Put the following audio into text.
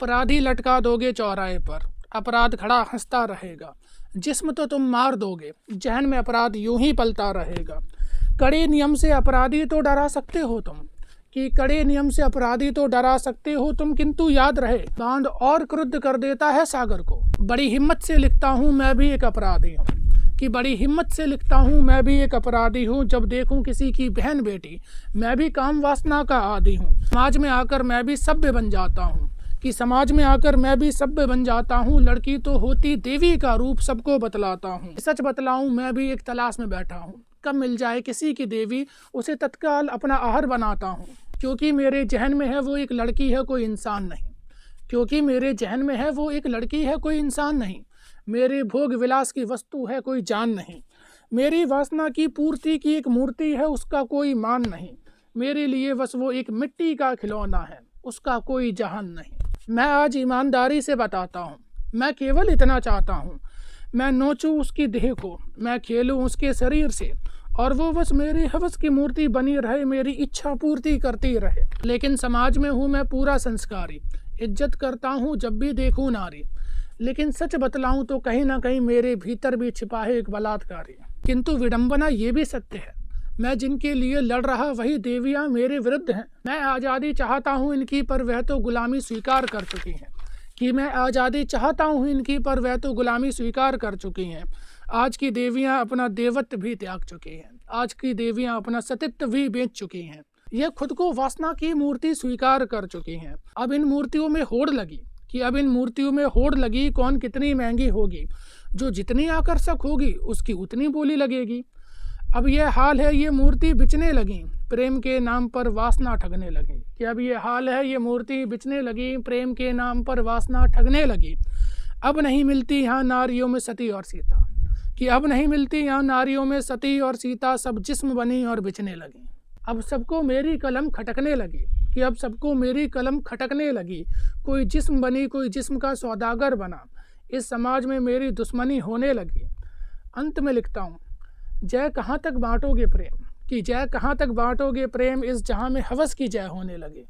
अपराधी लटका दोगे चौराहे पर, अपराध खड़ा हंसता रहेगा। जिस्म तो तुम मार दोगे, जहन में अपराध यूं ही पलता रहेगा। कड़े नियम से अपराधी तो डरा सकते हो तुम, कि कड़े नियम से अपराधी तो डरा सकते हो तुम, किंतु याद रहे बांध और क्रुद्ध कर देता है सागर को। बड़ी हिम्मत से लिखता हूँ मैं भी एक अपराधी हूँ, कि बड़ी हिम्मत से लिखता हूँ मैं भी एक अपराधी हूँ। जब देखूँ किसी की बहन बेटी, मैं भी काम वासना का आदी हूँ। समाज में आकर मैं भी सभ्य बन जाता हूँ, कि समाज में आकर मैं भी सभ्य बन जाता हूँ। लड़की तो होती देवी का रूप सबको बतलाता हूँ, सच बतलाऊँ मैं भी एक तलाश में बैठा हूँ। कब मिल जाए किसी की देवी, उसे तत्काल अपना आहर बनाता हूँ। क्योंकि मेरे जहन में है वो एक लड़की है, कोई इंसान नहीं। क्योंकि मेरे जहन में है वो एक लड़की है, कोई इंसान नहीं। मेरे भोग विलास की वस्तु है, कोई जान नहीं। मेरी वासना की पूर्ति की एक मूर्ति है, उसका कोई मान नहीं। मेरे लिए बस वो एक मिट्टी का खिलौना है, उसका कोई जहान नहीं। मैं आज ईमानदारी से बताता हूँ, मैं केवल इतना चाहता हूँ, मैं नोचूँ उसकी देह को, मैं खेलूँ उसके शरीर से, और वो बस मेरी हवस की मूर्ति बनी रहे, मेरी इच्छा पूर्ति करती रहे। लेकिन समाज में हूँ मैं पूरा संस्कारी, इज्जत करता हूँ जब भी देखूँ नारी। लेकिन सच बतलाऊँ तो कहीं ना कहीं मेरे भीतर भी छिपा है एक बलात्कारी। किंतु विडंबना ये भी सत्य है, मैं जिनके लिए लड़ रहा वही देवियाँ मेरे विरुद्ध हैं। मैं आज़ादी चाहता हूँ इनकी, पर वह तो गुलामी स्वीकार कर चुकी हैं। कि मैं आज़ादी चाहता हूँ इनकी, पर वह तो गुलामी स्वीकार कर चुकी हैं। आज की देवियाँ अपना देवत्व भी त्याग चुकी हैं, आज की देवियाँ अपना सतीत्व भी बेच चुकी हैं। यह खुद को वासना की मूर्ति स्वीकार कर चुकी हैं। अब इन मूर्तियों में होड़ लगी, कि अब इन मूर्तियों में होड़ लगी, कौन कितनी महंगी होगी। जो जितनी आकर्षक होगी उसकी उतनी बोली लगेगी। अब यह हाल है, ये मूर्ति बिचने लगी, प्रेम के नाम पर वासना ठगने लगी। कि अब ये हाल है, ये मूर्ति बिचने लगी, प्रेम के नाम पर वासना ठगने लगी। अब नहीं मिलती यहाँ नारियों में सती और सीता, कि अब नहीं मिलती यहाँ नारियों में सती और सीता, सब जिस्म बनी और बिचने लगी। अब सबको मेरी कलम खटकने लगी, कि अब सबको मेरी कलम खटकने लगी। कोई जिस्म बनी, कोई जिस्म का सौदागर बना, इस समाज में मेरी दुश्मनी होने लगी। अंत में लिखता हूँ, जय कहाँ तक बांटोगे प्रेम, कि जय कहाँ तक बांटोगे प्रेम, इस जहाँ में हवस की जय होने लगी।